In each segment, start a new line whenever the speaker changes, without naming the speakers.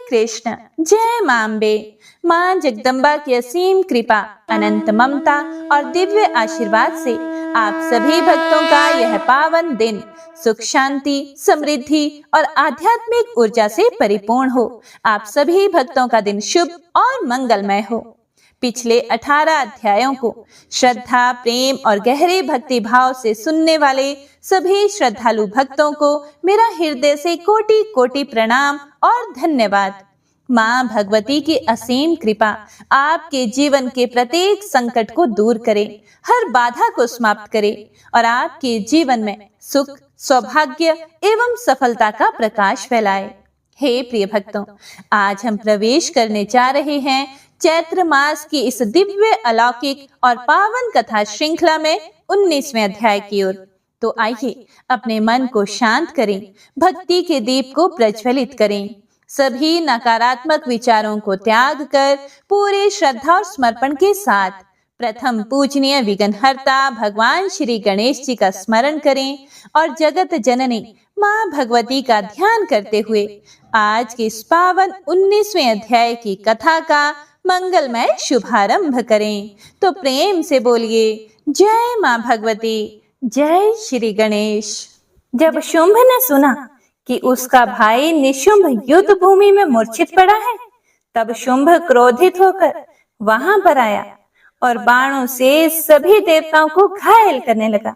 कृष्ण। जय मां अम्बे। मां जगदम्बा की असीम कृपा, अनंत ममता और दिव्य आशीर्वाद से आप सभी भक्तों का यह पावन दिन सुख, शांति, समृद्धि और आध्यात्मिक ऊर्जा से परिपूर्ण हो। आप सभी भक्तों का दिन शुभ और मंगलमय हो। पिछले 18 अध्यायों को श्रद्धा, प्रेम और गहरे भक्ति भाव से सुनने वाले सभी श्रद्धालु भक्तों को मेरा हृदय से कोटि कोटि प्रणाम और धन्यवाद। मां भगवती की असीम कृपा आपके जीवन के प्रत्येक संकट को दूर करे, हर बाधा को समाप्त करे और आपके जीवन में सुख, सौभाग्य एवं सफलता का प्रकाश फैलाए। हे प्रिय भक्तों, आज हम प्रवेश करने जा रहे हैं चैत्र मास की इस दिव्य, अलौकिक और पावन कथा श्रृंखला में 19वें अध्याय की ओर। तो आइए अपने मन को शांत करें, भक्ति के दीप को प्रज्वलित करें, सभी नकारात्मक विचारों को त्याग कर पूरे श्रद्धा और समर्पण के साथ प्रथम पूजनीय विघ्नहर्ता भगवान श्री गणेश जी का स्मरण करें और जगत जननी मां भगवती का ध्यान करते हुए आज के इस पावन 19वें अध्याय की कथा का मंगलमय शुभारंभ करें। तो प्रेम से बोलिए जय मां भगवती, जय श्री गणेश। जब शुंभ ने सुना कि उसका भाई निशुंभ युद्ध भूमि में मूर्छित पड़ा है, तब शुंभ क्रोधित होकर वहां पर आया और बाणों से सभी देवताओं को घायल करने लगा।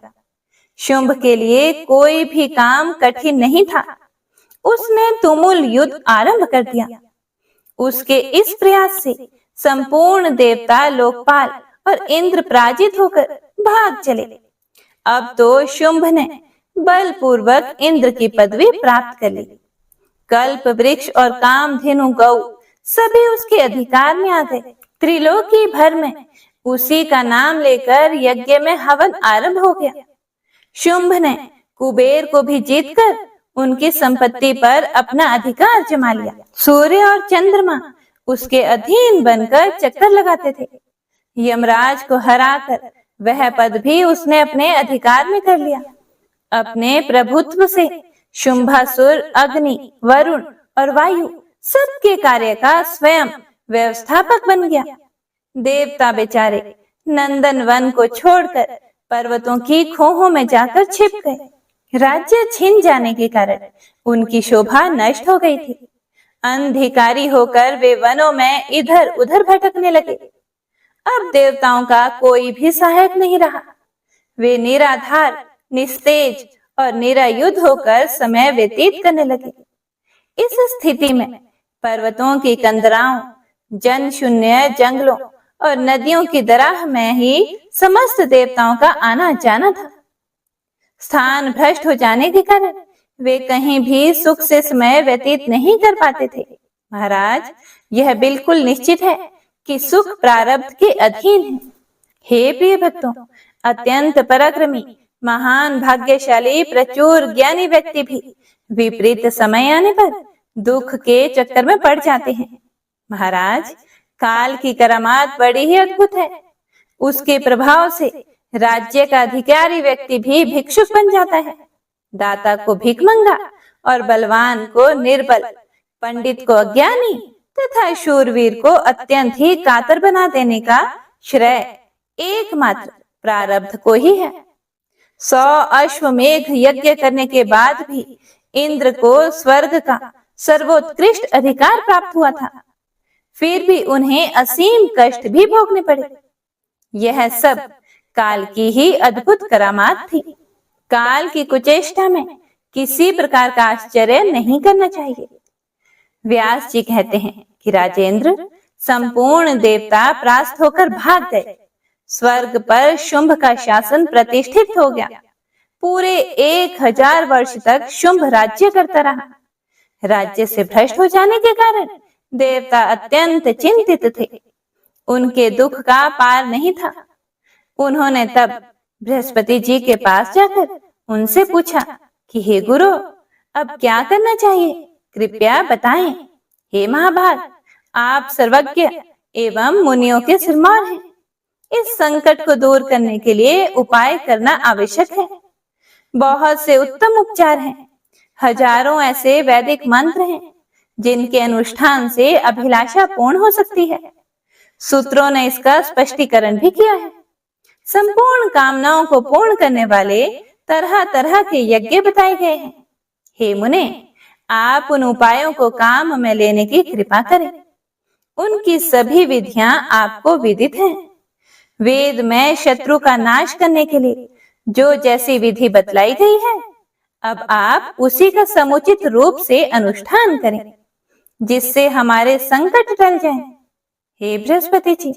शुंभ के लिए कोई भी काम कठिन नहीं था। उसने तुमुल युद्ध आरंभ कर दिया। उसके इस प्रयास से संपूर्ण देवता, लोकपाल और इंद्र पराजित होकर भाग चले। अब तो शुंभ ने बलपूर्वक इंद्र की पदवी प्राप्त कर ली। कल्प वृक्ष और कामधेनु गौ सभी उसके अधिकार में आ गए। त्रिलोकी भर में उसी का नाम लेकर यज्ञ में हवन आरंभ हो गया। शुंभ ने कुबेर को भी जीतकर उनकी संपत्ति पर अपना अधिकार जमा लिया। सूर्य और चंद्रमा उसके अधीन बनकर चक्कर लगाते थे। यमराज को हराकर वह पद भी उसने अपने अधिकार में कर लिया। अपने प्रभुत्व से शुंभासुर अग्नि, वरुण और वायु सबके कार्य का स्वयं व्यवस्थापक बन गया। देवता बेचारे नंदन वन को छोड़कर पर्वतों की खोहों में जाकर छिप गए। राज्य छिन जाने के कारण उनकी शोभा नष्ट हो गई थी। अंधकारी होकर वे वनों में इधर उधर भटकने लगे। अब देवताओं का कोई भी सहायक नहीं रहा। वे निराधार, निस्तेज और निरायुध होकर समय व्यतीत करने लगे। इस स्थिति में पर्वतों की कंदराओं, जन शून्य जंगलों और नदियों की दराह में ही समस्त देवताओं का आना जाना था। स्थान भ्रष्ट हो जाने के कारण वे कहीं भी सुख से समय व्यतीत नहीं कर पाते थे। महाराज, यह बिल्कुल निश्चित है कि सुख प्रारब्ध के अधीन है। हे प्रिय भक्तों, अत्यंत पराक्रमी, महान, भाग्यशाली, प्रचुर ज्ञानी व्यक्ति भी विपरीत समय आने पर दुख के चक्कर में पड़ जाते हैं। महाराज, काल की करामात बड़ी ही अद्भुत है। उसके प्रभाव से राज्य का अधिकारी व्यक्ति भी भिक्षुक बन जाता है, दाता को भिखमंगा और बलवान को निर्बल, पंडित को अज्ञानी तथा शूरवीर को अत्यंत ही कातर बना देने का श्रेय एकमात्र प्रारब्ध को ही है। 100 अश्वमेघ यज्ञ करने के बाद भी इंद्र को स्वर्ग का सर्वोत्कृष्ट अधिकार प्राप्त हुआ था, फिर भी उन्हें असीम कष्ट भी भोगने पड़े। यह सब काल की ही अद्भुत करामात थी। काल की कुचेष्टा में किसी प्रकार का आश्चर्य नहीं करना चाहिए। व्यास जी कहते हैं कि राजेंद्र, संपूर्ण देवता परास्त होकर भाग गए। स्वर्ग पर शुंभ का शासन प्रतिष्ठित हो गया। पूरे 1000 वर्ष तक शुंभ राज्य करता रहा। राज्य से भ्रष्ट हो जाने के कारण देवता अत्यंत चिंतित थे। उनके दुख का पार नहीं था। उन्होंने तब बृहस्पति जी के पास जाकर उनसे पूछा कि हे गुरु, अब क्या करना चाहिए, कृपया बताएं। हे महाभाग, आप सर्वज्ञ एवं मुनियों के सिरमौर हैं। इस संकट को दूर करने के लिए उपाय करना आवश्यक है। बहुत से उत्तम उपचार हैं, हजारों ऐसे वैदिक मंत्र हैं जिनके अनुष्ठान से अभिलाषा पूर्ण हो सकती है। सूत्रों ने इसका स्पष्टीकरण भी किया है। संपूर्ण कामनाओं को पूर्ण करने वाले तरह तरह के यज्ञ बताए गए हैं। हे मुने, आप उन उपायों को काम में लेने की कृपा करें। उनकी सभी विधियां आपको विदित हैं। वेद में शत्रु का नाश करने के लिए जो जैसी विधि बतलाई गई है, अब आप उसी का समुचित रूप से अनुष्ठान करें, जिससे हमारे संकट टल जाएं। हे बृहस्पति जी,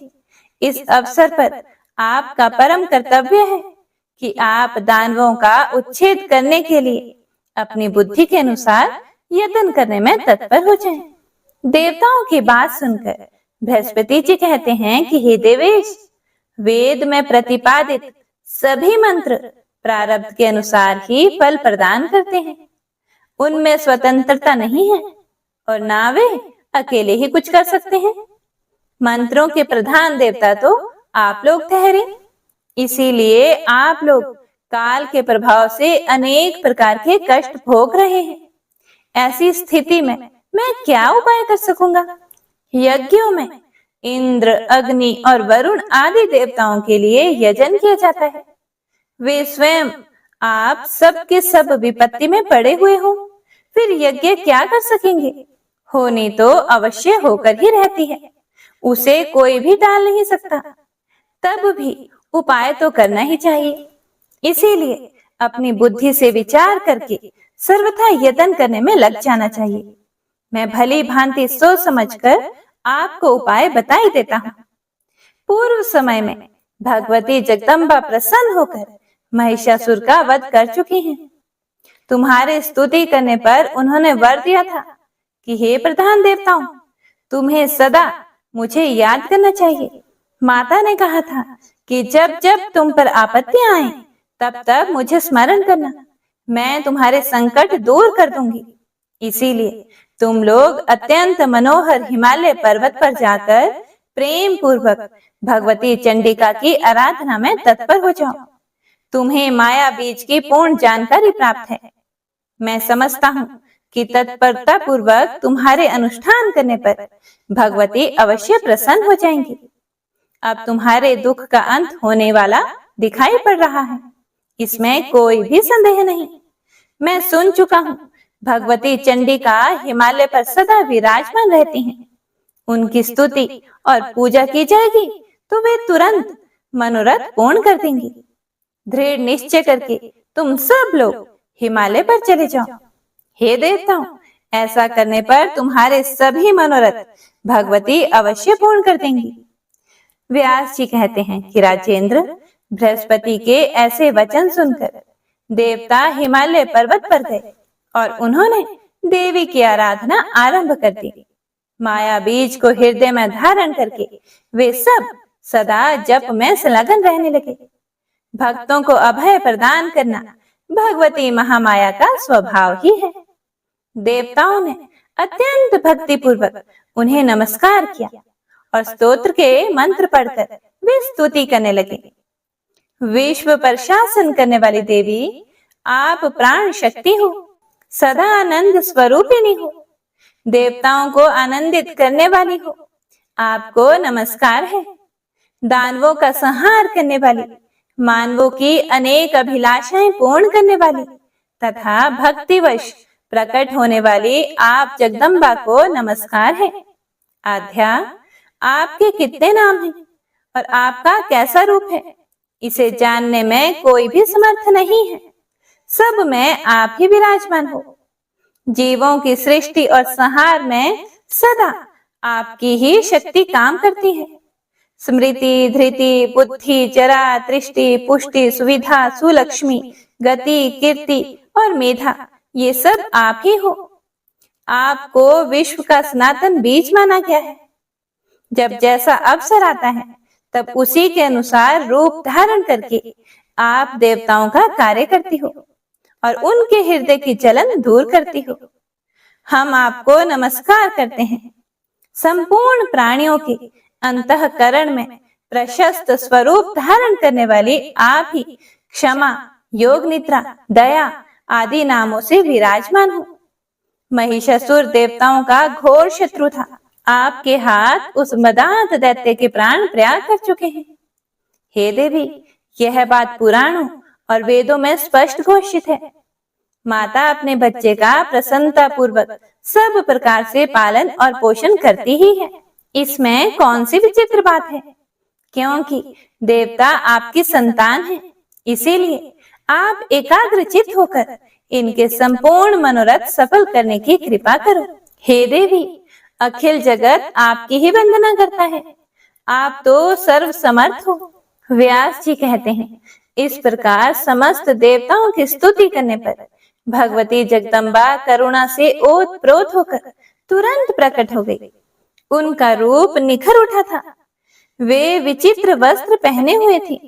इस अवसर पर आपका परम कर्तव्य है कि आप दानवों का उच्छेद करने के लिए अपनी बुद्धि के अनुसार यत्न करने में तत्पर हो जाएं। देवताओं की बात सुनकर बृहस्पति जी कहते हैं कि हे देवेश, वेद में प्रतिपादित सभी मंत्र प्रारब्ध के अनुसार ही फल प्रदान करते हैं। उनमें स्वतंत्रता नहीं है और ना वे अकेले ही कुछ कर सकते हैं। मंत्रों के प्रधान देवता तो आप लोग ठहरे, इसीलिए आप लोग काल के प्रभाव से अनेक प्रकार के कष्ट भोग रहे हैं। ऐसी स्थिति में मैं क्या उपाय कर सकूंगा? यज्ञों में इंद्र, अग्नि और वरुण आदि देवताओं के लिए यजन किया जाता है। वे स्वयं आप सब के सब विपत्ति में पड़े हुए हो, फिर यज्ञ क्या कर सकेंगे? होनी तो अवश्य होकर ही रहती है, उसे कोई भी टाल नहीं सकता। तब भी उपाय तो करना ही चाहिए। इसीलिए अपनी बुद्धि से विचार करके सर्वथा यत्न करने में लग जाना चाहिए। मैं भली भांति सोच समझकर आपको उपाय बता ही देता हूँ। पूर्व समय में भगवती जगदम्बा प्रसन्न होकर महिषासुर का वध कर चुकी हैं। तुम्हारे स्तुति करने पर उन्होंने वर दिया था कि हे प्रधान देवताओं, तुम्हें सदा मुझे याद करना चाहिए। माता ने कहा था कि जब जब तुम पर आपत्ति आए तब तब मुझे स्मरण करना, मैं तुम्हारे संकट दूर कर दूंगी। इसीलिए तुम लोग अत्यंत मनोहर हिमालय पर्वत पर जाकर प्रेम पूर्वक भगवती चंडिका की आराधना में तत्पर हो जाओ। तुम्हें माया बीज की पूर्ण जानकारी प्राप्त है। मैं समझता हूँ कि तत्परता पूर्वक तुम्हारे अनुष्ठान करने पर भगवती अवश्य प्रसन्न हो जाएंगी। अब तुम्हारे दुख का अंत होने वाला दिखाई पड़ रहा है, इसमें कोई भी संदेह नहीं। मैं सुन चुका हूँ भगवती चंडिका हिमालय पर सदा विराजमान रहती हैं। उनकी स्तुति और पूजा की जाएगी तो वे तुरंत मनोरथ पूर्ण कर देंगी। दृढ़ निश्चय करके तुम सब लोग हिमालय पर चले जाओ। हे देवताओं, ऐसा करने पर तुम्हारे सभी मनोरथ भगवती अवश्य पूर्ण कर देंगी। व्यास जी कहते हैं कि राजेंद्र, बृहस्पति के ऐसे वचन सुनकर देवता हिमालय पर्वत पर गए और उन्होंने देवी की आराधना आरंभ कर दी। माया बीज को हृदय में धारण करके वे सब सदा जप में संलग्न रहने लगे। भक्तों को अभय प्रदान करना भगवती महामाया का स्वभाव ही है। देवताओं ने अत्यंत भक्ति पूर्वक उन्हें नमस्कार किया और स्तोत्र के मंत्र पढ़कर वे स्तुति करने लगे। विश्व पर शासन करने वाली देवी, आप प्राण शक्ति हो, सदा आनंद स्वरूपिणी हो, देवताओं को आनंदित करने वाली हो। आपको नमस्कार है। दानवों का संहार करने वाली, मानवों की अनेक अभिलाषाएं पूर्ण करने वाली तथा भक्तिवश प्रकट होने वाली आप जगदम्बा को नमस्कार है। आध्या, आपके कितने नाम हैं और आपका कैसा रूप है, इसे जानने में कोई भी समर्थ नहीं है। सब में आप ही विराजमान हो। जीवों की सृष्टि और संहार में सदा आपकी ही शक्ति काम करती है। स्मृति, धृति, बुद्धि, जरा, दृष्टि, पुष्टि, सुविधा, सुलक्ष्मी, गति, कीर्ति और मेधा, ये सब आप ही हो। आपको विश्व का सनातन बीज माना गया है। जब जैसा अवसर आता है तब उसी के अनुसार रूप धारण करके आप देवताओं का कार्य करती हो और उनके हृदय की जलन दूर करती हो। हम आपको नमस्कार करते हैं। संपूर्ण प्राणियों के अंतःकरण में प्रशस्त स्वरूप धारण करने वाली आप ही क्षमा, योग निद्रा, दया आदि नामों से विराजमान हो। महिषासुर देवताओं का घोर शत्रु था। आपके हाथ उस मदांत दैत्य के प्राण त्याग कर चुके हैं। हे देवी, यह बात पुराणों और वेदों में स्पष्ट घोषित है। माता अपने बच्चे का प्रसन्नता पूर्वक सब प्रकार से पालन और पोषण करती ही है। इसमें कौन सी विचित्र बात है? क्योंकि देवता आपकी संतान है, इसीलिए आप एकाग्रचित्त होकर इनके संपूर्ण मनोरथ सफल करने की कृपा करो। हे देवी, अखिल जगत आपकी ही वंदना करता है। आप तो सर्व समर्थ हो। व्यास जी कहते हैं, इस प्रकार समस्त देवताओं की स्तुति करने पर भगवती जगदम्बा करुणा से ओतप्रोत होकर तुरंत प्रकट हो गई। उनका रूप निखर उठा था। वे विचित्र वस्त्र पहने हुए थे।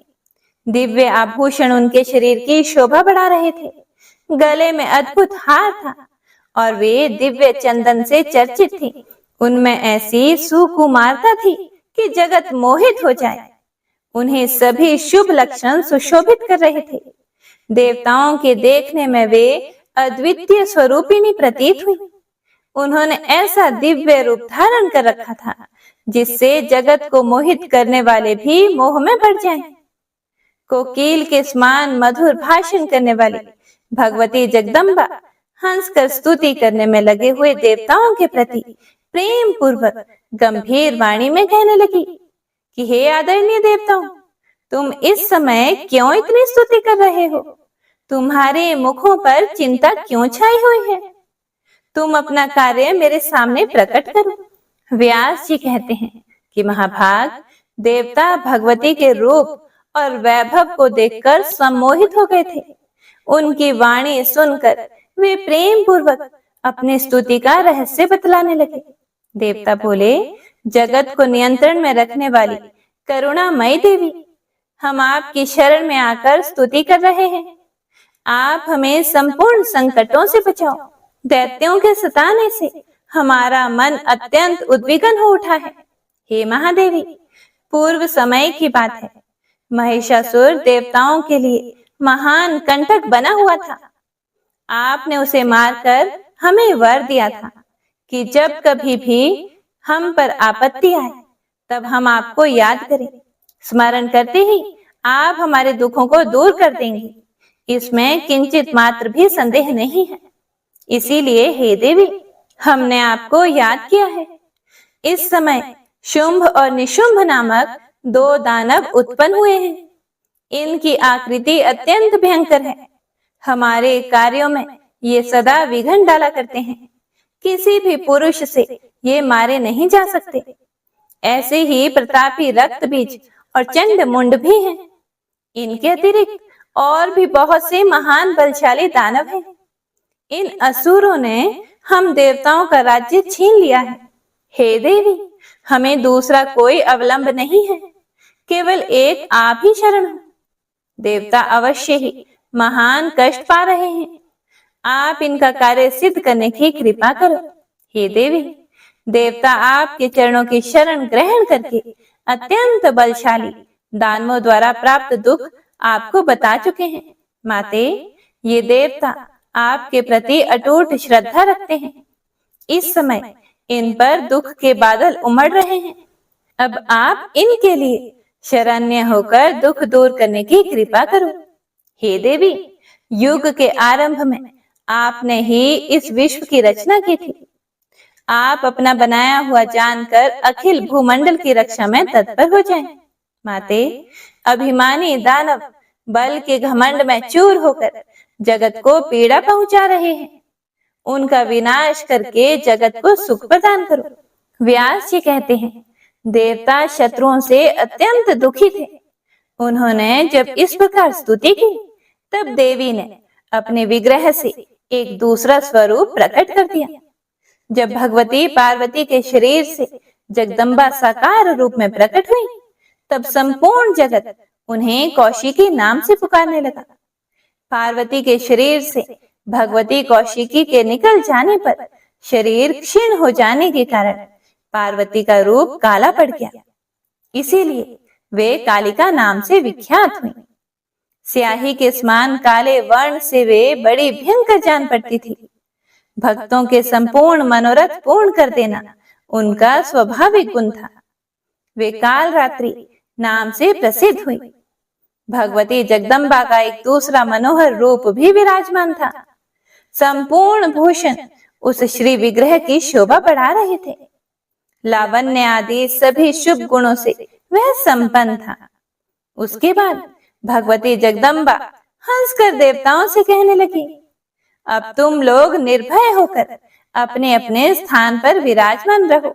दिव्य आभूषण उनके शरीर की शोभा बढ़ा रहे थे। गले में अद्भुत हार था और वे दिव्य चंदन से चर्चित थी। उनमें ऐसी सुकुमारता थी कि जगत मोहित हो जाए। उन्हें सभी शुभ लक्षण सुशोभित कर रहे थे। देवताओं के देखने में वे अद्वितीय स्वरूपिणी प्रतीत हुई। उन्होंने ऐसा दिव्य रूप धारण कर रखा था जिससे जगत को मोहित करने वाले भी मोह में पड़ जाएं। कोकिल के समान मधुर भाषण करने वाली भगवती जगदम्बा हंसकर स्तुति करने में लगे हुए देवताओं के प्रति प्रेम पूर्वक गंभीर वाणी में कहने लगी कि हे आदरणीय देवताओं, तुम इस समय क्यों इतनी स्तुति कर रहे हो? तुम्हारे मुखों पर चिंता क्यों छाई हुई है? तुम अपना कार्य मेरे सामने प्रकट करो। व्यास जी कहते हैं कि महाभाग, देवता भगवती के रूप और वैभव को देखकर सम्मोहित हो गए थे। उनकी वाणी सुनकर वे प्रेम पूर्वक अपनी स्तुति का रहस्य बतलाने लगे। देवता बोले, जगत को नियंत्रण में रखने वाली करुणामयी देवी, हम आपकी शरण में आकर स्तुति कर रहे हैं। आप हमें संपूर्ण संकटों से बचाओ। दैत्यों के सताने से हमारा मन अत्यंत उद्विग्न हो उठा है। हे महादेवी, पूर्व समय की बात है, महिषासुर देवताओं के लिए महान कंटक बना हुआ था। आपने उसे मारकर हमें वर दिया था कि जब कभी भी हम पर आपत्ति आए तब हम आपको याद करें। स्मरण करते ही आप हमारे दुखों को दूर कर देंगे, इसमें किंचित मात्र भी संदेह नहीं है। इसीलिए हे देवी, हमने आपको याद किया है। इस समय शुंभ और निशुंभ नामक दो दानव उत्पन्न हुए हैं। इनकी आकृति अत्यंत भयंकर है। हमारे कार्यों में ये सदा विघ्न डाला करते हैं। किसी भी पुरुष से ये मारे नहीं जा सकते। ऐसे ही प्रतापी रक्त बीज और चंड मुंड भी हैं। इनके अतिरिक्त और भी बहुत से महान बलशाली दानव हैं। इन असुरों ने हम देवताओं का राज्य छीन लिया है। हे देवी, हमें दूसरा कोई अवलंब नहीं है, केवल एक आप ही शरण हो। देवता अवश्य ही महान कष्ट पा रहे हैं। आप इनका कार्य सिद्ध करने की कृपा करो। हे देवी, देवता आपके चरणों की शरण ग्रहण करके अत्यंत बलशाली दानवों द्वारा प्राप्त दुख आपको बता चुके हैं। माते, ये देवता आपके प्रति अटूट श्रद्धा रखते हैं। इस समय इन पर दुख के बादल उमड़ रहे हैं। अब आप इनके लिए शरण्य होकर दुख दूर करने की कृपा करो। हे देवी, युग के आरंभ में आपने ही इस विश्व की रचना की थी। आप अपना बनाया हुआ जानकर अखिल भूमंडल की रक्षा में तत्पर हो जाएं। माते, अभिमानी दानव बल के घमंड में चूर होकर जगत को पीड़ा पहुंचा रहे हैं। उनका विनाश करके जगत को सुख प्रदान करो। व्यास जी कहते हैं, देवता शत्रुओं से अत्यंत दुखी थे। उन्होंने जब इस प्रकार स्तुति की, तब देवी ने अपने विग्रह से एक दूसरा स्वरूप प्रकट कर दिया। जब भगवती पार्वती के शरीर से जगदम्बा साकार रूप में प्रकट हुई, तब संपूर्ण जगत उन्हें कौशिकी नाम से पुकारने लगा। पार्वती के शरीर से भगवती कौशिकी के निकल जाने पर शरीर क्षीण हो जाने के कारण पार्वती का रूप काला पड़ गया। इसीलिए वे कालिका नाम से विख्यात हुई। स्याही के समान काले वर्ण से वे बड़ी भयंकर जान पड़ती थी। भक्तों के संपूर्ण मनोरथ पूर्ण कर देना उनका स्वाभाविक गुण था। वे काल रात्रि नाम से प्रसिद्ध हुई। भगवती जगदम्बा का एक दूसरा मनोहर रूप भी विराजमान था। संपूर्ण भूषण उस श्री विग्रह की शोभा बढ़ा रहे थे। लावण्य आदि सभी शुभ गुणों से वह संपन्न था। उसके बाद भगवती जगदम्बा हंसकर देवताओं से कहने लगी, अब तुम लोग निर्भय होकर अपने अपने स्थान पर विराजमान रहो।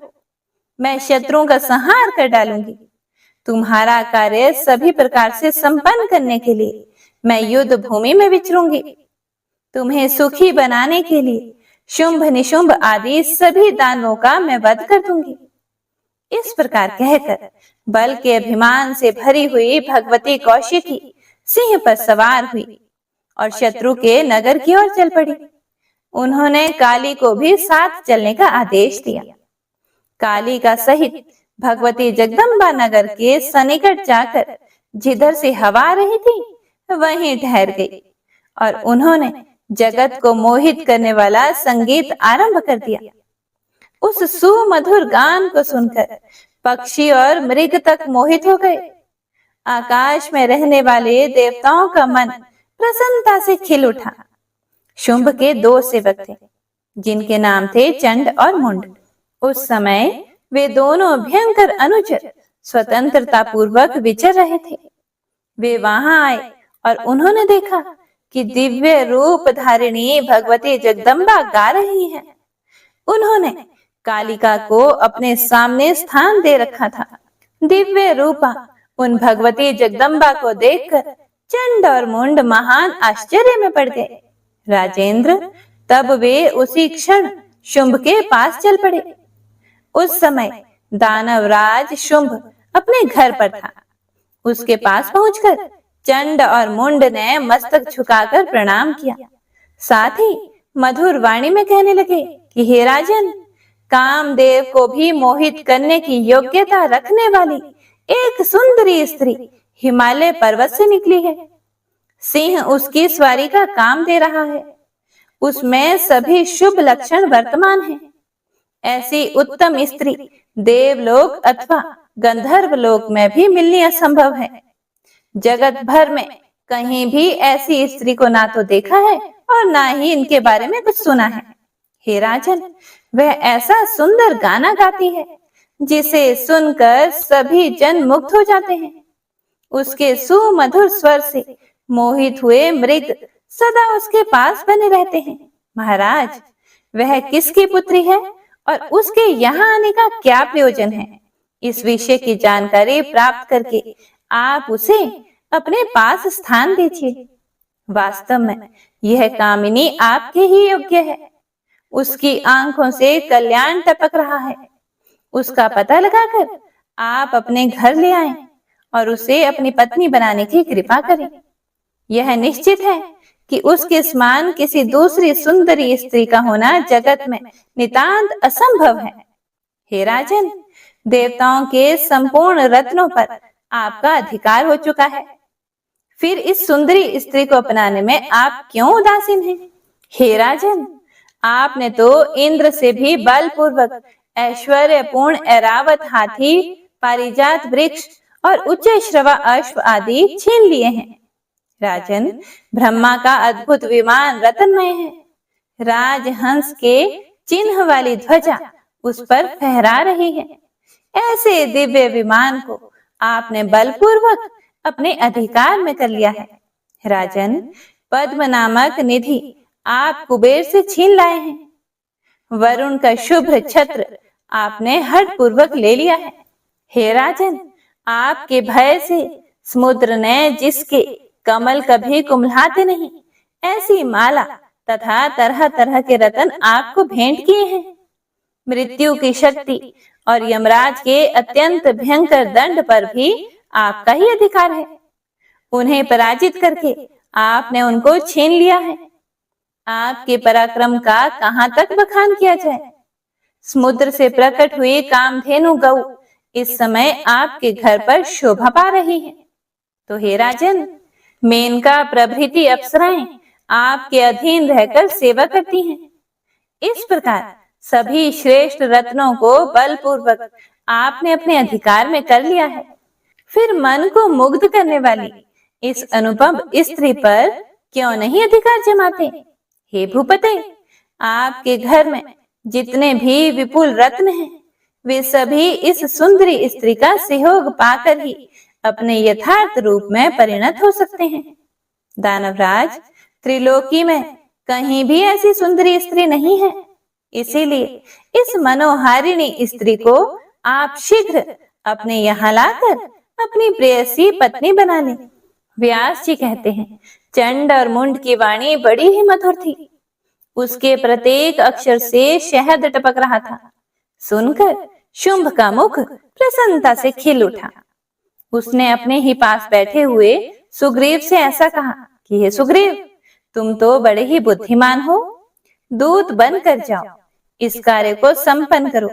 मैं शत्रुओं का संहार कर डालूंगी। तुम्हारा कार्य सभी प्रकार से संपन्न करने के लिए मैं युद्ध भूमि में विचरूंगी। तुम्हें सुखी बनाने के लिए शुंभ निशुंभ आदि सभी दानवों का मैं वध कर दूंगी। इस प्रकार कहकर बल के अभिमान से भरी हुई भगवती कौशिकी सिंह पर सवार हुई और शत्रु के नगर की ओर चल पड़ी। उन्होंने काली को भी साथ चलने का आदेश दिया। काली का सहित भगवती जगदम्बा नगर के सन्निकट जाकर जिधर से हवा आ रही थी वहीं ठहर गई और उन्होंने जगत को मोहित करने वाला संगीत आरंभ कर दिया। उस सुमधुर गान को सुनकर पक्षी और मृग तक मोहित हो गए। आकाश में रहने वाले देवताओं का मन प्रसन्नता से खिल उठा। शुंभ के 2 सेवक थे जिनके नाम थे चंड और मुंड। उस समय वे दोनों भयंकर अनुचर स्वतंत्रता पूर्वक विचर रहे थे। वे वहां आए और उन्होंने देखा कि दिव्य रूप धारिणी भगवती जगदम्बा गा रही हैं। उन्होंने कालिका को अपने सामने स्थान दे रखा था। दिव्य रूपा उन भगवती जगदम्बा को देखकर चंड और मुंड महान आश्चर्य में पड़ गए। राजेंद्र, तब वे उसी क्षण शुंभ के पास चल पड़े। उस समय दानवराज शुंभ अपने घर पर था। उसके पास पहुंचकर चंड और मुंड ने मस्तक झुकाकर प्रणाम किया। साथ ही मधुर वाणी में कहने लगे कि हे राजन, कामदेव को भी मोहित करने की योग्यता रखने वाली एक सुंदरी स्त्री हिमालय पर्वत से निकली है। सिंह उसकी सवारी का काम दे रहा है। उसमें सभी शुभ लक्षण वर्तमान हैं। ऐसी उत्तम स्त्री देवलोक अथवा गंधर्व लोक में भी मिलनी असंभव है। जगत भर में कहीं भी ऐसी स्त्री को ना तो देखा है और ना ही इनके बारे में कुछ सुना है। हे राजन, वह ऐसा सुंदर गाना गाती है जिसे सुनकर सभी जन मुग्ध हो जाते हैं। उसके सुमधुर स्वर से मोहित हुए मृग सदा उसके पास बने रहते हैं। महाराज, वह किसकी पुत्री है और उसके यहाँ आने का क्या प्रयोजन है? इस विषय की जानकारी प्राप्त करके आप उसे अपने पास स्थान दीजिए। वास्तव में यह कामिनी आपके ही योग्य है। उसकी आंखों से कल्याण टपक रहा है। उसका पता लगाकर आप अपने घर ले आएं और उसे अपनी पत्नी बनाने की कृपा करें। यह निश्चित है कि उसके समान किसी दूसरी सुंदरी स्त्री का होना जगत में नितांत असंभव है। हे राजन, देवताओं के संपूर्ण रत्नों पर आपका अधिकार हो चुका है। फिर इस सुंदरी स्त्री को अपनाने में आप क्यों उदासीन हैं? हे राजन, आपने तो इंद्र से भी बलपूर्वक ऐश्वर्यपूर्ण ऐरावत हाथी, पारिजात वृक्ष और उच्च श्रवा अश्व आदि छीन लिए हैं। राजन, ब्रह्मा का अद्भुत विमान रत्नमय है। राजहंस के चिन्ह वाली ध्वजा उस पर फहरा रही है। ऐसे दिव्य विमान को आपने बलपूर्वक अपने अधिकार में कर लिया है। राजन, पद्म नामक निधि आप कुबेर से छीन लाए हैं। वरुण का शुभ्र छत्र आपने हठ पूर्वक ले लिया है। हे राजन, आपके भय से समुद्र ने, जिसके कमल कभी कुम्हलाते नहीं, ऐसी माला तथा तरह तरह के रत्न आपको भेंट किए हैं। मृत्यु की शक्ति और यमराज के अत्यंत भयंकर दंड पर भी आपका ही अधिकार है। उन्हें पराजित करके आपने उनको छीन लिया है। आपके पराक्रम का कहां तक बखान किया जाए। समुद्र से प्रकट हुई कामधेनु गौ इस समय आपके घर पर शोभा पा रही है। तो हे राजन, मेनका प्रभृति अप्सराएं आपके अधीन रहकर सेवा करती हैं। इस प्रकार सभी श्रेष्ठ रत्नों को बलपूर्वक आपने अपने अधिकार में कर लिया है। फिर मन को मुग्ध करने वाली इस अनुपम स्त्री पर क्यों नहीं अधिकार जमाते? हे भूपते, आपके घर में जितने भी विपुल रत्न हैं, वे सभी इस सुंदरी स्त्री का सहयोग पाकर ही अपने यथार्थ रूप में परिणत हो सकते हैं। दानवराज, त्रिलोकी में कहीं भी ऐसी सुंदरी स्त्री नहीं है, इसीलिए इस मनोहारिणी स्त्री को आप शीघ्र अपने यहाँ लाकर अपनी प्रेयसी पत्नी बना लें। व्यास जी कहते हैं, चंड और मुंड की वाणी बड़ी ही मधुर थी। उसके प्रत्येक अक्षर से शहद टपक रहा था। सुनकर शुंभ का मुख प्रसन्नता से खिल उठा। उसने अपने ही पास बैठे हुए सुग्रीव से ऐसा कहा कि हे सुग्रीव, तुम तो बड़े ही बुद्धिमान हो। दूत बनकर जाओ, इस कार्य को संपन्न करो।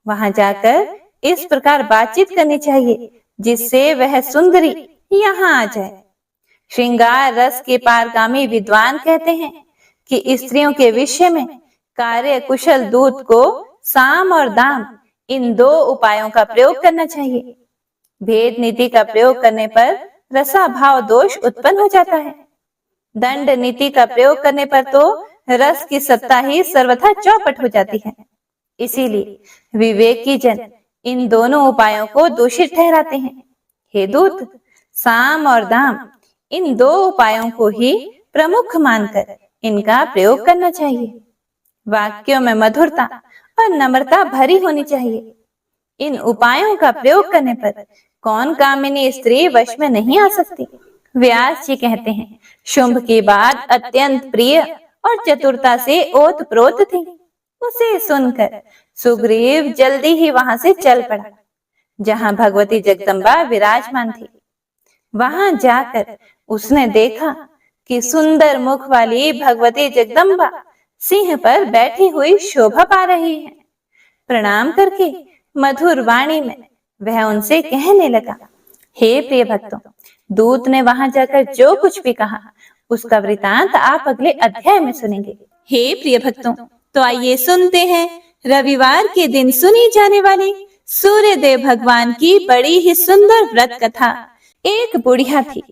वहां जाकर इस प्रकार बातचीत करनी चाहिए जिससे वह सुंदरी यहाँ आ जाए। श्रृंगार रस के पारगामी विद्वान कहते हैं कि स्त्रियों के विषय में कार्य कुशल दूत को साम और दाम, इन दो उपायों का प्रयोग करना चाहिए। भेद नीति का प्रयोग करने पर रसाभाव दोष उत्पन्न हो जाता है। दंड नीति का प्रयोग करने पर तो रस की सत्ता ही सर्वथा चौपट हो जाती है। इसीलिए विवेकी जन इन दोनों उपायों को दूषित ठहराते हैं। हे दूत, साम और दाम, इन दो उपायों को ही प्रमुख मानकर इनका प्रयोग करना चाहिए। वाक्यों में मधुरता और नम्रता भरी होनी चाहिए। इन उपायों का प्रयोग करने पर कौन कामिनी स्त्री वश में नहीं आ सकती? व्यास जी कहते हैं, शुंभ की बात अत्यंत प्रिय और चतुरता से ओतप्रोत थी। उसे सुनकर सुग्रीव जल्दी ही वहां से चल पड़ा जहां भगवती जगदम्बा विराजमान थी। वहां जाकर उसने देखा कि सुंदर मुख वाली भगवती जगदम्बा सिंह पर बैठी हुई शोभा पा रही है। प्रणाम करके मधुर वाणी में वह उनसे कहने लगा, हे प्रिय भक्तों, दूत ने वहां जाकर जो कुछ भी कहा उसका वृतांत आप अगले अध्याय में सुनेंगे। हे प्रिय भक्तों, तो आइए सुनते हैं रविवार के दिन सुनी जाने वाली सूर्यदेव भगवान की बड़ी ही सुंदर व्रत कथा। एक बुढ़िया थी।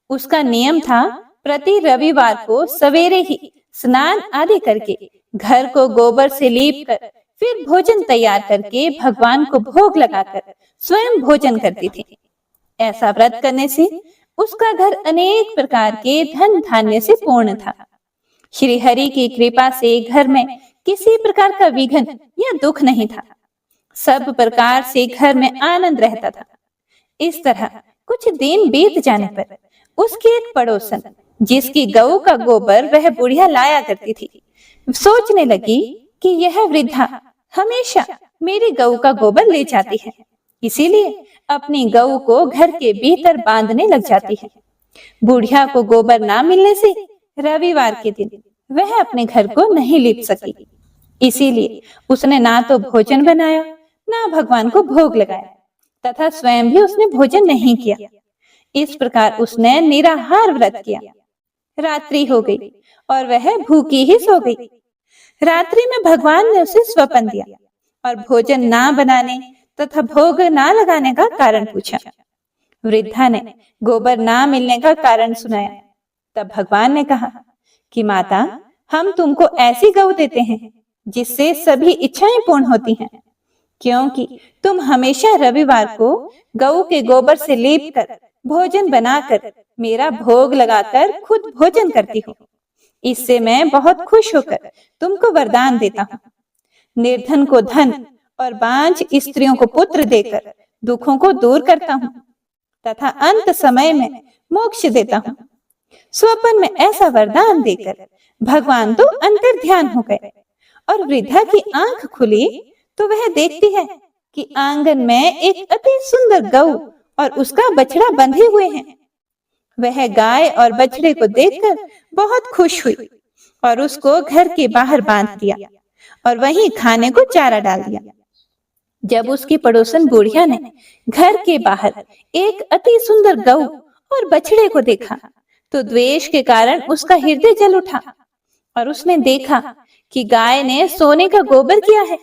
उसका नियम था प्रति रविवार को सवेरे ही स्नान आदि करके घर को गोबर से लीप कर फिर भोजन तैयार करके भगवान को भोग लगाकर स्वयं भोजन करती थी। ऐसा व्रत करने से उसका घर अनेक प्रकार के धन धान्य से पूर्ण था। श्री हरि की कृपा से घर में किसी प्रकार का विघ्न या दुख नहीं था। सब प्रकार से घर में आनंद रहता था। इस तरह कुछ दिन बीत जाने पर उसकी एक पड़ोसन, जिसकी गऊ का गोबर वह बुढ़िया लाया करती थी, सोचने लगी कि यह वृद्धा हमेशा मेरी गऊ का गोबर ले जाती है, इसीलिए अपनी गऊ को घर के भीतर बांधने लग जाती है। बुढ़िया को गोबर ना मिलने से रविवार के दिन वह अपने घर को नहीं लीप सकी। इसीलिए उसने ना तो भोजन बनाया, ना भगवान को भोग लगाया तथा स्वयं भी उसने भोजन नहीं किया। इस प्रकार उसने निराहार व्रत किया। रात्रि हो गई और वह भूखी ही सो गई। रात्रि में भगवान ने उसे स्वप्न दिया और भोजन ना बनाने तथा भोग ना लगाने का कारण पूछा। वृद्धा ने गोबर ना मिलने का कारण सुनाया। तब भगवान ने कहा कि माता, हम तुमको ऐसी गऊ देते हैं जिससे सभी इच्छाएं पूर्ण होती हैं, क्योंकि तुम हमेशा रविवार को गऊ के गोबर से लीप कर भोजन बनाकर मेरा भोग लगाकर खुद भोजन करती हो। इससे मैं बहुत खुश होकर तुमको वरदान देता हूँ। निर्धन को धन और बांझ स्त्रियों को पुत्र देकर दुखों को दूर करता हूँ तथा अंत समय में मोक्ष देता हूँ। स्वप्न में ऐसा वरदान देकर भगवान तो अंतर ध्यान हो गए और वृद्धा की आंख खुली तो वह देखती है कि आंगन में एक अति सुंदर गऊ और उसका बछड़ा बंधे हुए हैं। वह गाय और बछड़े को देखकर बहुत खुश हुई और उसको घर के बाहर बांध दिया और वहीं खाने को चारा डाल दिया। जब उसकी पड़ोसन बुढ़िया ने घर के बाहर एक अति सुंदर गऊ और बछड़े को देखा तो द्वेष के कारण उसका हृदय जल उठा और उसने देखा कि गाय ने सोने का गोबर किया है।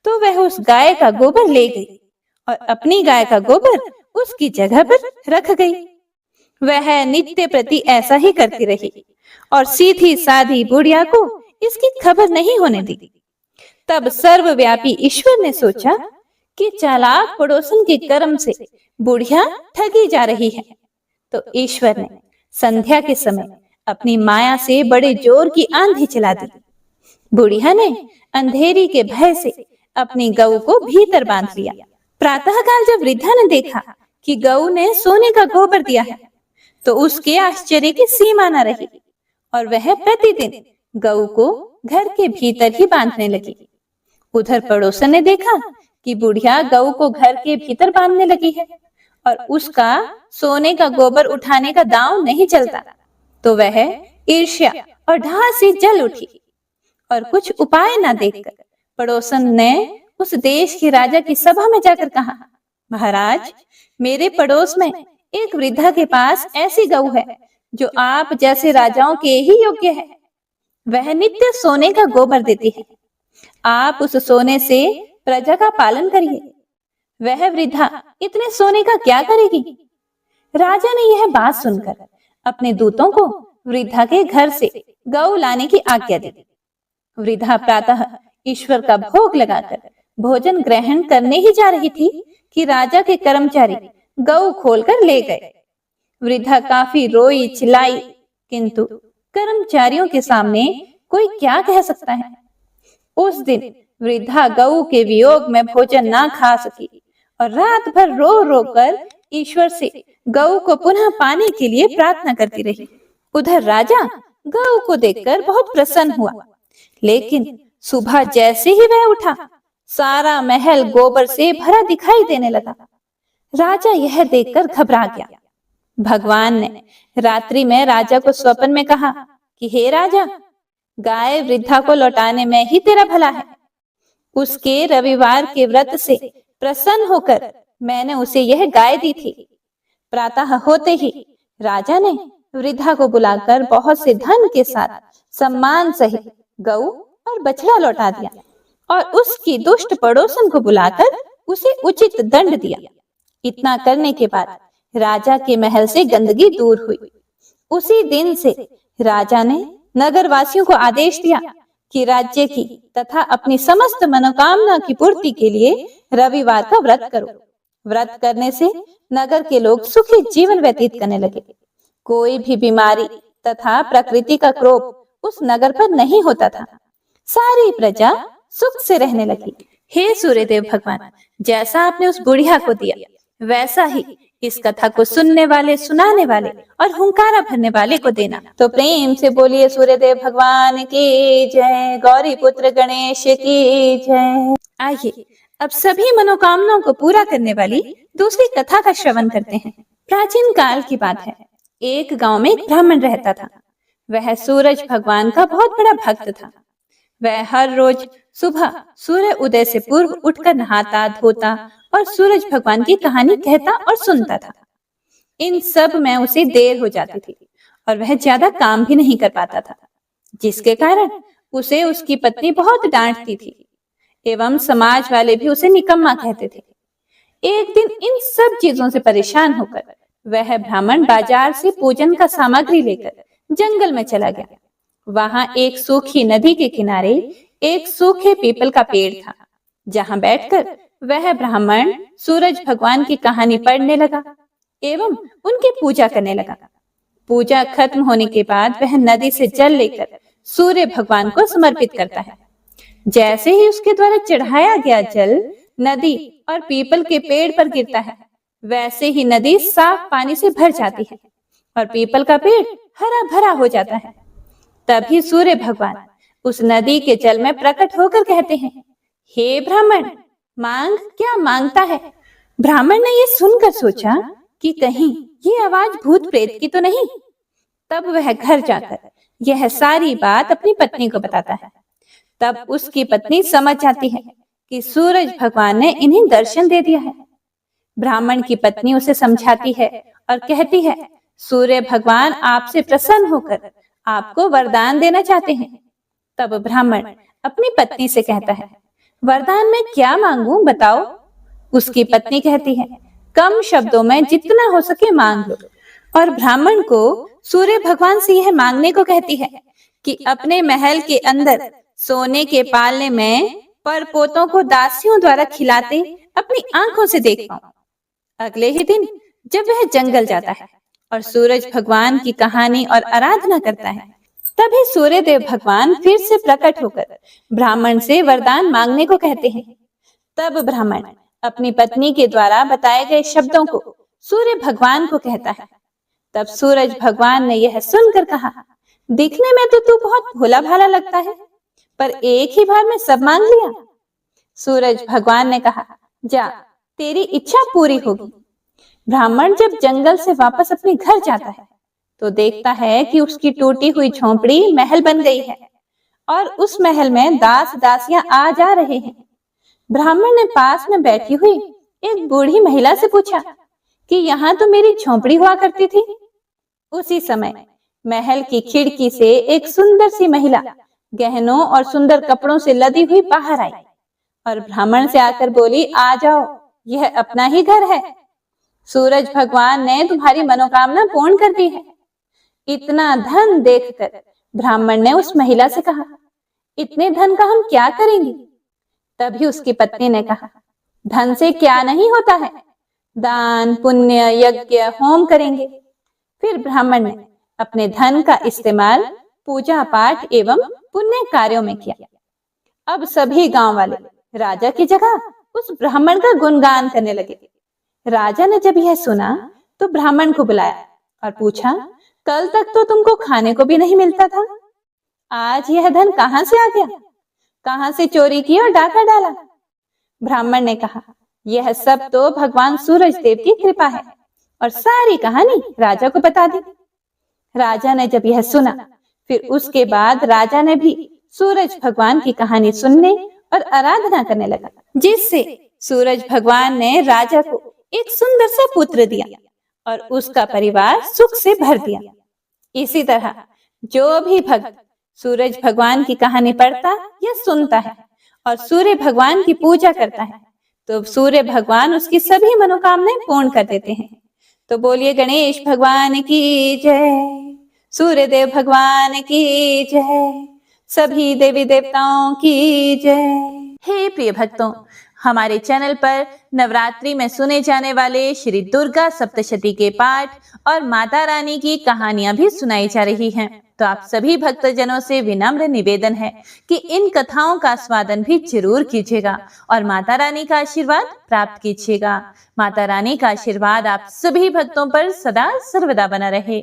तो वह उस गाय का गोबर ले गई और अपनी गाय का गोबर उसकी जगह पर रख गई। वह नित्य प्रति ऐसा ही करती रही और सीधी साधी बुढ़िया को इसकी खबर नहीं होने दी। तब सर्वव्यापी ईश्वर ने सोचा कि चालाक पड़ोसन के कर्म से बुढ़िया ठगी जा रही है। तो ईश्वर ने संध्या के समय अपनी माया से बड़े जोर की आंधी चला दी। बुढ़िया ने अंधेरी के भय से अपनी गऊ को भीतर बांध लिया। प्रातःकाल जब वृद्धा ने देखा कि गऊ ने सोने का गोबर दिया है, तो उसके आश्चर्य की सीमा न रही और वह प्रतिदिन गऊ को घर के भीतर ही बांधने लगी। उधर पड़ोसन ने देखा कि बुढ़िया गऊ को घर के भीतर बांधने लगी है और उसका सोने का गोबर उठाने का दांव नहीं चलता, तो वह ईर्ष्या और ढाह से जल उठी और कुछ उपाय न देखकर पड़ोसन ने उस देश के राजा की सभा में जाकर कहा, महाराज, मेरे पड़ोस में एक वृद्धा के पास ऐसी गऊ है जो आप जैसे राजाओं के ही योग्य है। वह नित्य सोने का गोबर देती है। आप उस सोने से प्रजा का पालन करिए। वह वृद्धा इतने सोने का क्या करेगी? राजा ने यह बात सुनकर अपने दूतों को वृद्धा के घर से गऊ लाने की आज्ञा दी। वृद्धा प्रातः ईश्वर का भोग लगाकर भोजन ग्रहण करने ही जा रही थी कि राजा के कर्मचारी गऊ खोलकर ले गए। वृद्धा काफी रोई चिल्लाई, किंतु कर्मचारियों के सामने कोई क्या कह सकता है। उस दिन वृद्धा गऊ के वियोग में भोजन ना खा सकी और रात भर रो रो कर ईश्वर से गऊ को पुनः पाने के लिए प्रार्थना करती रही। उधर राजा गऊ को देखकर बहुत प्रसन्न हुआ, लेकिन सुबह जैसे ही वह उठा, सारा महल गोबर से भरा दिखाई देने लगा। राजा यह देखकर घबरा गया। भगवान ने रात्रि में राजा को स्वप्न में कहा कि हे राजा, गाय वृद्धा को लौटाने में ही तेरा भला है। उसके रविवार के व्रत से प्रसन्न होकर मैंने उसे यह गाय दी थी। प्रातः होते ही राजा ने वृद्धा को बुलाकर बहुत से धन के साथ सम्मान सहित गऊ और बछड़ा लौटा दिया और उसकी दुष्ट पड़ोसन को बुलाकर उसे उचित दंड दिया। इतना करने के बाद राजा के महल से गंदगी दूर हुई। उसी दिन से राजा ने नगर वासियों को आदेश दिया कि राज्य की तथा अपनी समस्त मनोकामना की पूर्ति के लिए रविवार का व्रत करो। व्रत करने से नगर के लोग सुखी जीवन व्यतीत करने लगे। कोई भी बीमारी तथा प्रकृति का क्रोध उस नगर पर नहीं होता था। सारी प्रजा सुख से रहने लगी। हे सूर्यदेव भगवान, जैसा आपने उस बुढ़िया को दिया, वैसा ही इस कथा को सुनने वाले, सुनाने वाले और हुंकारा भरने वाले को देना। तो प्रेम से बोलिए सूर्यदेव भगवान की जय, गौरी पुत्र गणेश की जय। आइए अब सभी मनोकामनाओं को पूरा करने वाली दूसरी कथा का श्रवण करते हैं। प्राचीन काल की बात है। एक गांव में एक ब्राह्मण रहता था। वह सूरज भगवान का बहुत बड़ा भक्त था। वह हर रोज सुबह सूर्य उदय से पूर्व उठकर नहाता धोता और सूरज भगवान की कहानी कहता और सुनता था। इन सब में उसे देर हो जाती थी और वह ज्यादा काम भी नहीं कर पाता था, जिसके कारण उसे उसकी पत्नी बहुत डांटती थी एवं समाज वाले भी उसे निकम्मा कहते थे। एक दिन इन सब चीजों से परेशान होकर वह ब्राह्मण बाजार से पूजन का सामग्री लेकर जंगल में चला गया। वहां एक सूखी नदी के किनारे एक सूखे पीपल का पेड़ था, जहां बैठकर वह ब्राह्मण सूरज भगवान की कहानी पढ़ने लगा एवं उनकी पूजा करने लगा। पूजा खत्म होने के बाद वह नदी से जल लेकर सूर्य भगवान को समर्पित करता है। जैसे ही उसके द्वारा चढ़ाया गया जल नदी और पीपल के पेड़ पर गिरता है, वैसे ही नदी साफ पानी से भर जाती है और पीपल का पेड़ हरा भरा हो जाता है। तभी सूर्य भगवान उस नदी के जल में प्रकट होकर कहते हैं, हे ब्राह्मण, मांग क्या मांगता है। ब्राह्मण ने ये सुनकर सोचा कि कहीं ये आवाज भूत प्रेत की तो नहीं। तब वह घर जाकर यह सारी बात अपनी पत्नी को बताता है। तब उसकी पत्नी समझ जाती है कि सूरज भगवान ने इन्हें दर्शन दे दिया है। ब्राह्मण की पत्नी उसे समझाती है और कहती है, सूर्य भगवान आपसे प्रसन्न होकर आपको वरदान देना चाहते हैं। तब ब्राह्मण अपनी पत्नी से कहता है, वरदान में क्या मांगूं बताओ। उसकी पत्नी कहती है, कम शब्दों में जितना हो सके मांग लो। और ब्राह्मण को सूर्य भगवान से यह मांगने को कहती है कि अपने महल के अंदर सोने के पालने में परपोतों को दासियों द्वारा खिलाते अपनी आंखों से देख पाऊं। अगले ही दिन जब वह जंगल जाता है और सूरज भगवान की कहानी और आराधना करता है, तभी सूर्य देव भगवान फिर से प्रकट होकर ब्राह्मण से वरदान मांगने को कहते हैं। तब ब्राह्मण अपनी पत्नी के द्वारा बताए गए शब्दों को सूर्य भगवान को कहता है। तब सूरज भगवान ने यह सुनकर कहा, दिखने में तो तू बहुत भोला भाला लगता है, पर एक ही बार में सब मांग लिया। सूरज भगवान ने कहा, जा, तेरी इच्छा पूरी होगी। ब्राह्मण जब जंगल से वापस अपने घर जाता है तो देखता है कि उसकी टूटी हुई झोंपड़ी महल बन गई है और उस महल में दास दासियां आ जा रहे हैं। ब्राह्मण ने पास में बैठी हुई एक बूढ़ी महिला से पूछा कि यहाँ तो मेरी झोंपड़ी हुआ करती थी। उसी समय महल की खिड़की से एक सुंदर सी महिला गहनों और सुंदर कपड़ों से लदी हुई बाहर आई और ब्राह्मण से आकर बोली, आ जाओ, यह अपना ही घर है। सूरज भगवान ने तुम्हारी मनोकामना पूर्ण कर दी है। इतना धन देखकर ब्राह्मण ने उस महिला से कहा, इतने धन का हम क्या करेंगे। तभी उसकी पत्नी ने कहा, धन से क्या नहीं होता है, दान पुण्य यज्ञ होम करेंगे। फिर ब्राह्मण ने अपने धन का इस्तेमाल पूजा पाठ एवं पुण्य कार्यों में किया। अब सभी गांव वाले राजा की जगह उस ब्राह्मण का गुणगान करने लगे। राजा ने जब यह सुना तो ब्राह्मण को बुलाया और पूछा, कल तक तो तुमको खाने को भी नहीं मिलता था, आज यह धन कहां से आ गया, कहां से चोरी की और डाका डाला। ब्राह्मण ने कहा, यह सब तो भगवान सूरज देव की कृपा है, और सारी कहानी राजा को बता दी। राजा ने जब यह सुना फिर उसके बाद राजा ने भी सूरज भगवान की कहानी सुनने और आराधना करने लगा, जिससे सूरज भगवान ने राजा को एक सुंदर सा पुत्र दिया और उसका परिवार सुख से भर दिया। इसी तरह जो भी भक्त सूरज भगवान की कहानी पढ़ता या सुनता है और सूर्य भगवान की पूजा करता है तो सूर्य भगवान उसकी सभी मनोकामनाएं पूर्ण कर देते हैं। तो बोलिए गणेश भगवान की जय, सूर्य देव भगवान की जय, सभी देवी देवताओं की जय। हे प्रिय भक्तों, हमारे चैनल पर नवरात्रि में सुने जाने वाले श्री दुर्गा सप्तशती के पाठ और माता रानी की कहानियां भी सुनाई जा रही हैं। तो आप सभी भक्तजनों से विनम्र निवेदन है कि इन कथाओं का स्वादन भी जरूर कीजिएगा और माता रानी का आशीर्वाद प्राप्त कीजिएगा। माता रानी का आशीर्वाद आप सभी भक्तों पर सदा सर्वदा बना रहे।